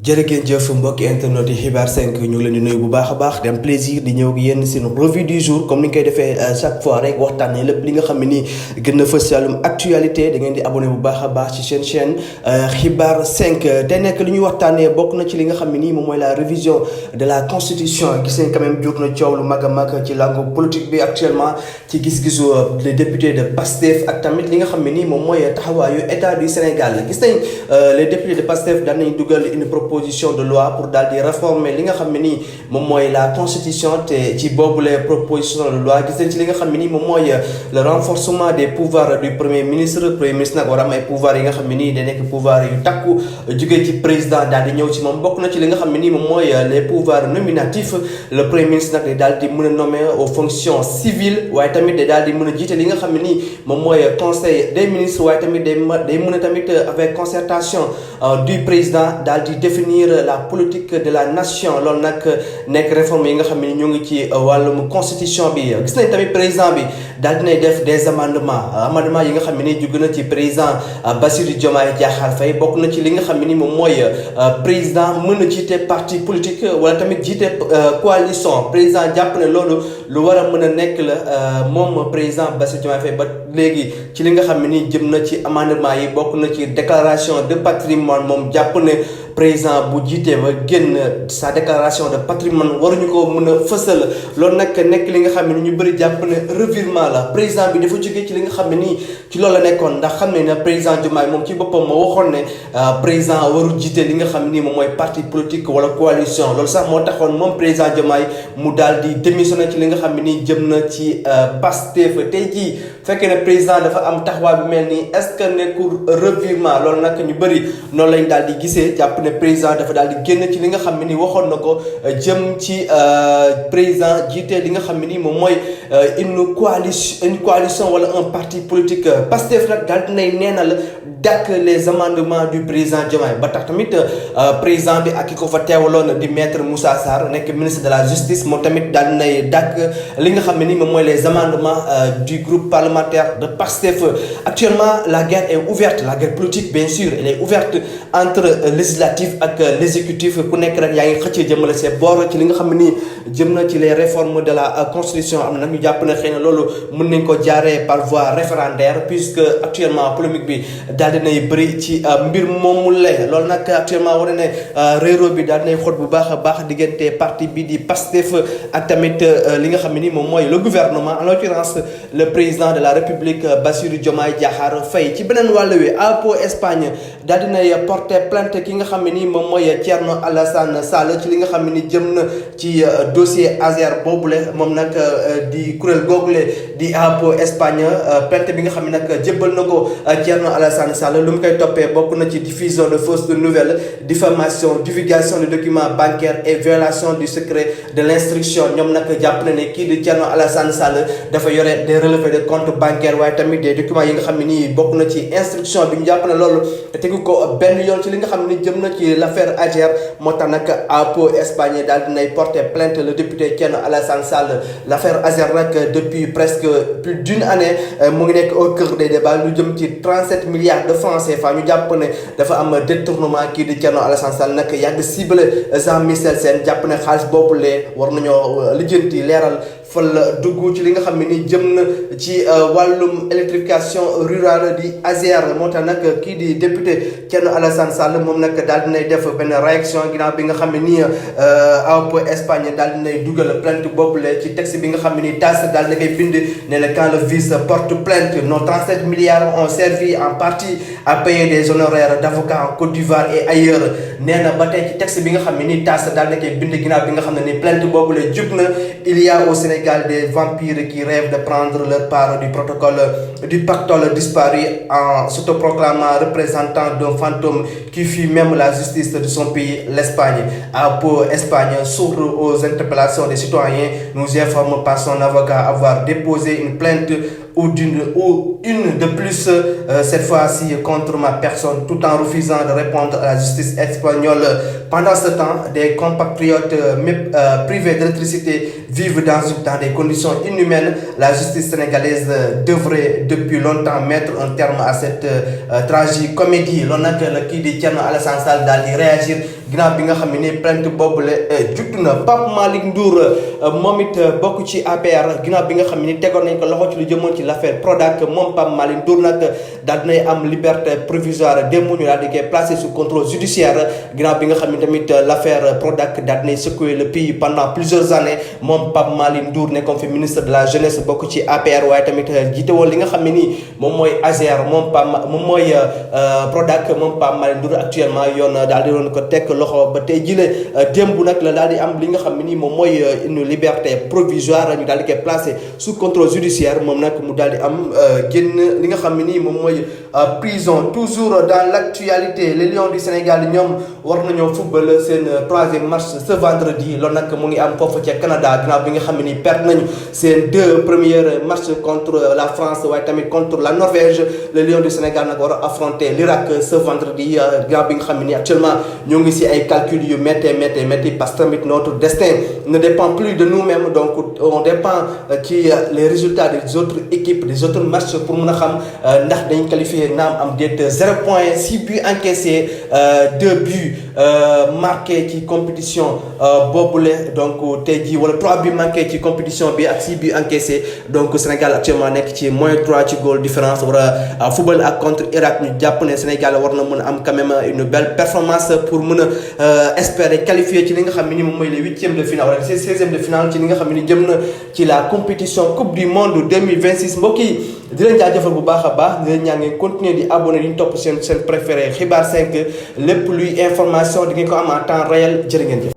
jërëjëf jëf mbokki internet yi xibaar 5 ñu ngi leen di nuyu bu baax a baax di am plaisir di ñëw ak yéen seen revue du jour comme ni ñu koy defee chaque fois rek waxtaanee lépp li nga xam ne nii gën na fës ci wàllum actualité da ngeen di abonné bu baax a baax ci seen chaîne xibaar 5 te nekk li ñuy waxtaanee bokk na ci li nga xam ne nii moom mooy la révision de la constitution gis nañ quand même jur na coow lu mag a mag ci langue politique bi actuellement ci gis-gisu les députés de Pastef ak tamit li nga xam ne nii moom mooy taxawaayu état du Sénégal gis nañ les députés de Pastef daan nañ dugal une proposition de loi pour daal di réformer li nga xam ne nii moom mooy la constitution te ci boobule proposition de loi gis nañ ci li nga xam ne nii moom mooy le renforcement des pouvoirs du premier ministre nag war a am ay pouvoirs yi nga xam ne nii da nekk pouvoir yu takku jógee ci président daal di ñëw ci moom bokk na ci li nga xam ne nii moom mooy les pouvoirs nominatifs le premier ministre nag day daal di mën a nommer aux fonctions civiles waaye tamit day daal di mën a jiite li nga xam ne nii moom mooy conseil des ministres waaye tamit day mën a tamit avec concertation du président daal di définir la politique de la nation loolu nag nekk réforme yi nga xam ne ñu ngi ci wàllum constitution bi gis nañ tamit président bi daal dinay def des amendements yi nga xam ne ni jóge na ci président Bassirou Diomaye Diakhar Faye bokk na ci li nga xam ne ni moom mooy président mën a jiite parti politique wala tamit jiite coalition président jàpp ne loolu lu war a mën a nekk la moom président Bassirou Diomaye Faye ba léegi ci li nga xam ne ni jëm na ci amendement yi bokk na ci déclaration de patrimoine moom jàpp ne président bu jiitee ba génn sa déclaration de patrimoine waruñu ko mën a fësal loolu nag nekk li nga xam ne ñu bëri jàpp ne revirement la président bi dafa jógee ci li nga xam ne nii ci loolu la nekkoon ndax xam ne ne président Diomaye moom ci boppam moo waxoon ne président waru jiite li nga xam ne nii moom mooy parti politique wala coalition loolu sax moo taxoon moom président Diomaye mu daal di démissionné ci li nga xam ne nii jëm na ci Pastef tey jii fekkee ne président dafa am taxawaay bu mel nii est-ce que nekkul revirement loolu nag ñu bëri noonu lañ daal di gisee jàpp ne président dafa daal di génn ci li nga xam ne ni waxoon na ko jëm ci président jiite li nga xam ne ni moom mooy une coalition wala un parti politique Pastef nag daal dinay neenal dàkk les amendements du président Diomaye ba tax tamit président bi ak ki ko fa teewaloon di maître Moussa Sarr nekk ministre de la justice moom tamit daal dinay dàkk li nga xam ne ni moom mooy les amendements du groupe parlementaire de Pastef actuellement la guerre est ouverte la guerre politique bien sûr elle est ouverte entre législatif ak l'exécutif ku nekk rek yaa ngi xëccee jëmale see boor ci li nga xam ne nii jëm na ci les réformes de la constitution am na nag ñu jàpp ne xëy na loolu mën nañ ko jaaree par voie référendaire puisque actuellement polémique bi daal dinay bëri ci mbir moomu la loolu nag actuellement war ne réeróo bi daal dinay xóot bu baax a baax diggante parti bi di Pastef ak tamit li nga xam ne nii moom mooy le gouvernement en l'occurrence le président de la République Bassirou Diomaye Diakhar Faye ci beneen wàll wi APO Espagne daal dinay porter plainte ki nga xam ne nii moom mooy Thierno Alassane Sall ci li nga xam ne ni jëm na ci dossier Azer boobule moom nag di kuréel googule di APO Espagne plainte bi nga xam ne nag jébbal na ko Thierno Alassane Sall lu mu koy toppee bokk na ci diffusion de fausses nouvelles diffamation divulgation de documents bancaires et violation du secret de l'instruction ñoom nag jàpp na ne kii di Thierno Alassane Sall dafa yore des relevés de compte bancaire waaye tamit des documents yi nga xam ne nii bokk na ci instruction bi ñu jàpp ne loolu tegu ko benn yoon ci li nga xam ne jëm na ci l'affaire Azer moo tax nag APO Espagne daal dinay porter plainte le député Thierno Alassane Sall l'affaire Azer nag depuis presque plus d'une année mu ngi nekk au cœur des débats lu jëm ci 37 milliards de francs CFA ñu jàpp ne dafa am détournement kii di Thierno Alassane Sall nag yàgg ciblé Jean-Michel Sène jàpp ne xaalis boobu lee war nañoo lijjanti leeral fa la dugg ci li nga xam ne ni jëm na ci wàllum électrification rurale di Azer moo tax nag kii di député Thierno Alassane Sall moom nag daal dinay def benn réaction ginnaaw bi nga xam ne nii APO Espagne daal dinay dugal plainte boobule ci texte bi nga xam ne ni TAS daal na koy bind nee na quand le vice porte plainte nos 37 milliards ont servi en partie à payer des honoraires d'avocats en Côte d'Ivoire et ailleurs nee na ba tey ci texte bi nga xam ne ni TAS daal na koy bind ginnaaw bi nga xam ne ni plainte boobule jub na il y a au Sénégal des vampires qui rêvent de prendre leur part du protocole du pactole disparu en s'autoproclamant représentant d'un fantôme qui fut même la justice de son pays, l'Espagne. APO Espagne s'ouvre aux interpellations des citoyens, nous informe par son avocat avoir déposé une plainte ou une de plus, cette fois-ci contre ma personne, tout en refusant de répondre à la justice espagnole. Pendant ce temps, des compatriotes privés d'électricité vivent dans des conditions inhumaines. La justice sénégalaise devrait depuis longtemps mettre un terme à cette tragicomédie. Loolu nag la kii di Thierno Alassane Sall daal di réagir ginnaaw bi nga xam ne ni plainte boobule judd na. Pape Malick Ndour moom it bokk ci APR ginnaaw bi nga xam ne ni tegoon nañ ko loxo ci lu jëmoon ci l'affaire Prodac moom Pape Malick Ndour nag daal dinay am liberté provisoire démb ñu daal di koy placé sous contrôle judiciaire ginnaaw bi nga xam ne tamit l'affaire Prodac daal dinay secouer le pays pendant plusieurs années moom Pape Malick Ndour nekkoon fi ministre de la jeunesse bokk ci APR waaye tamit jiite woon li nga xam ne nii moom mooy ASER moom mooy Prodac moom Pape Malick Ndour actuellement yoon daal di doon ko tekk loxo ba tey jile démb nag la daal di am li nga xam ne nii moom mooy une liberté provisoire ñu daal di koy placé sous contrôle judiciaire moom nag mu daal di am génn li nga xam ne nii moom mooy prison. Toujours dans l'actualité, les Lions du Sénégal ñoom war nañoo football seen troisième match ce vendredi loolu nag mu ngi am foofu ca Canada ginnaaw bi nga xam ne nii perte nañu seen deux premiers matchs contre la France waaye tamit contre la Norvège. Les Lions du Sénégal nag war a affronter l'Irak ce vendredi ginnaaw bi nga xam ne nii actuellement ñoo ngi si ay calculs yu métti parce que tamit notre destin ne dépend plus de nous-mêmes, donc on dépend ci les résultats des autres équipes des autres matchs pour mën a xam ndax dañ qualifié naam am déet. 0 point 6 buts encaissés 2 buts marqués ci compétition boobule donc tey jii wala 3 buts manqués ci compétition bi ak 6 buts encaissés donc Sénégal actuellement nekk ci -3 ci goal différence war a football ak contre Irak ñu jàpp ne Sénégal war na mën a am quand même une belle performance pour mën a espérer qualifier ci li nga xam ne ni moom mooy les 8e de finale wala les 16e de finale ci li nga xam ne ni jëm na ci la compétition coupe du monde 2026 mbokk yi di leen jaajëfal bu baax a baax di leen ñaan ngeen continuer di abonné di ñu topp seen préféré xibaar 5 lépp luy information di ngeen ko am en temps réel jërë ngeen jëf.